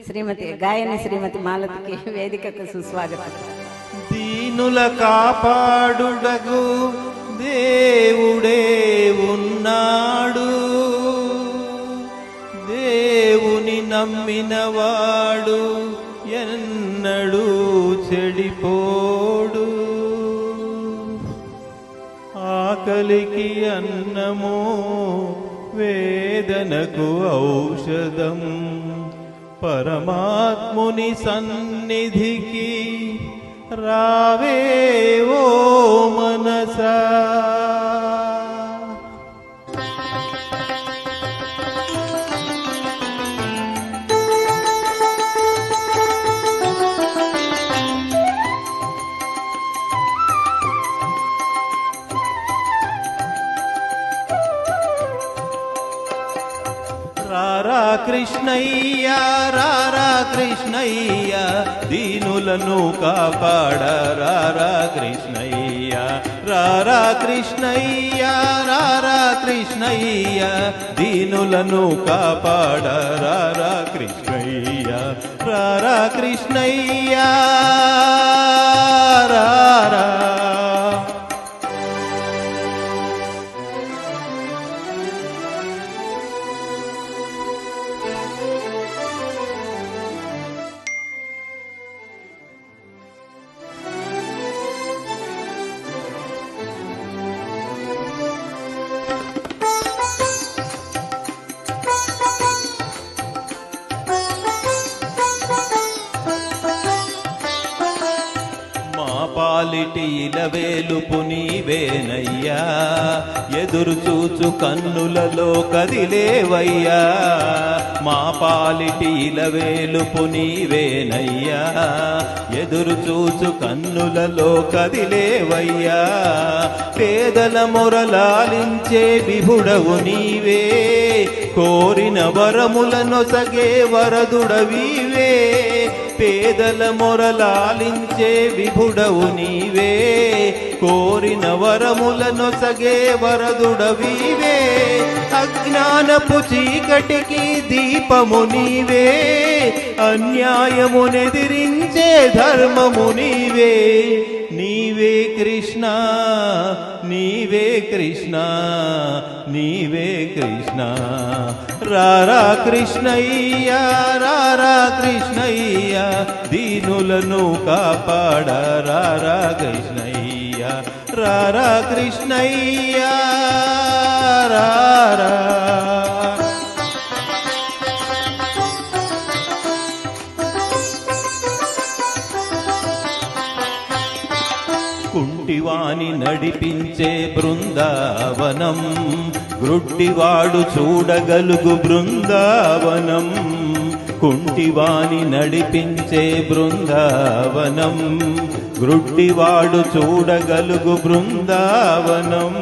శ్రీమతి గాయని శ్రీమతి మాలతికి వేదికకు సుస్వాగతం. దీనుల కాపాడుడగు దేవుడే ఉన్నాడు, దేవుని నమ్మినవాడు ఎన్నడూ చెడిపోడు. ఆకలికి అన్నము, వేదనకు ఔషధం, పరమాత్ముని సన్నిధికి రావే ఓ మనసా. రారా కృష్ణయ్య, రారా కృష్ణయ్య, దీనులను కాపాడ రారా కృష్ణయ్య. రారా కృష్ణయ్య, రారా కృష్ణయ్య, దీనులను కాపాడ రారా కృష్ణయ్య. రారా కృష్ణయ్య రారా. పాలిటి ఇలవేలుపు నీవేనయ్యా, ఎదురు చూచు కన్నులలో కదిలేవయ్యా. మా పాలిటి ఇలవేలుపు నీవేనయ్యా, ఎదురు చూచు కన్నులలో కదిలేవయ్యా. పేదల మొరలాలించే విభుడవు నీవే, కోరిన వరములనొసగే వరదుడవీవే. పేదల మొరలాలించే విభుడవు నీవే, కోరిన వరములనొసగే వరదుడవీవే. అజ్ఞానపు చీకటికి దీపము నీవే, అన్యాయమునెదిరించే ధర్మము నీవే. నీవే కృష్ణ, నీవే కృష్ణ, నీవే కృష్ణ. రారా కృష్ణయ్య, రారా కృష్ణయ్య, దీనులను కాపాడ రారా కృష్ణయ్య. రారా కృష్ణయ్య రారా. కుంటివాని నడిపించే బృందావనం, గ్రుడ్డివాడు చూడగలుగు బృందావనం. కుంటివాని నడిపించే బృందావనం, గ్రుడ్డివాడు చూడగలుగు బృందావనం.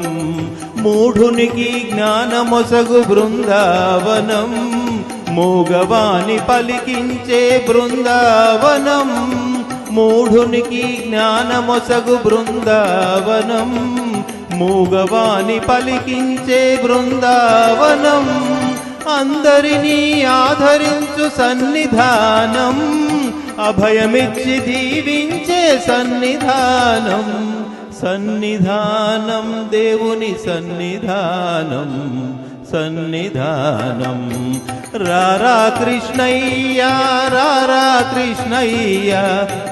మూఢునికి జ్ఞానమొసగు బృందావనం, మూగవాని పలికించే బృందావనం. మూఢునికి జ్ఞానమొసగు బృందావనం, మూగవాని పలికించే బృందావనం. అందరినీ ఆదరించు సన్నిధానం, అభయమిచ్చి దీవించే సన్నిధానం. సన్నిధానం దేవుని సన్నిధానం, సన్నిధానం. రారా కృష్ణయ్య, రారా కృష్ణయ్య,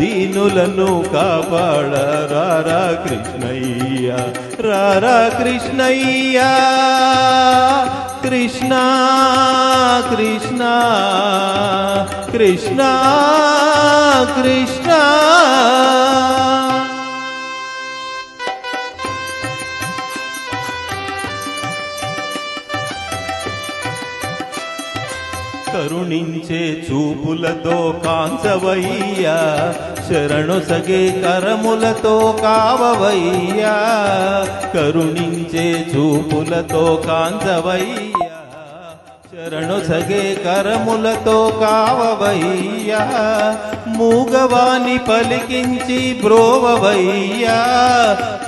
దీనులను కాపాడ రారా కృష్ణయ్య. రారా కృష్ణయ్య. కృష్ణ కృష్ణ కృష్ణ కృష్ణ. కరుణించే చూపులతో కాంచవయ్యా, శరణొసగే కరములతో కావవయ్యా. కరుణించే చూపులతో కాంచవయ్యా, శరణొసగే కరములతో కావవయ్యా. మూగవాని పలికించి బ్రోవవయ్యా,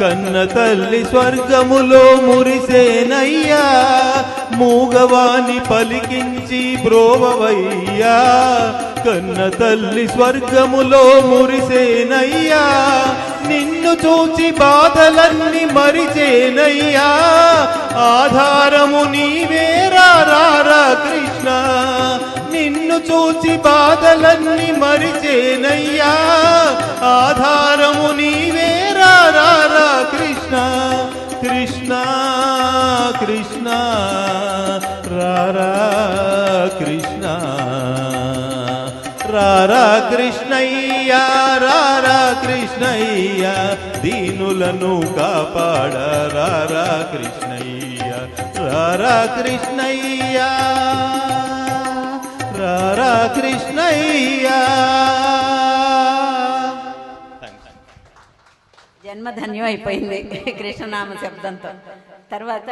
కన్న తల్లి స్వర్గములో మురిసేనయ్యా. మూగవాని పలికించి బ్రోవవయ్యా కన్న తల్లి స్వర్గములో మురిసేనయ్యా నిన్ను చూచి బాధలన్నీ మరిచేనయ్యా ఆధారము నీవేరా రారా కృష్ణ నిన్ను చూచి బాధలన్నీ మరిచేనయ్యా ఆధారము నీవేరా రారా కృష్ణ కృష్ణ కృష్ణ రారా కృష్ణ రారా కృష్ణయ్యా రారా కృష్ణయ్యా దీనులను కాపాడ రారా కృష్ణయ్యా రారా కృష్ణయ్యా రారా కృష్ణయ్యా జన్మధన్యం అయిపోయింది కృష్ణనామ శబ్దంతో. తర్వాత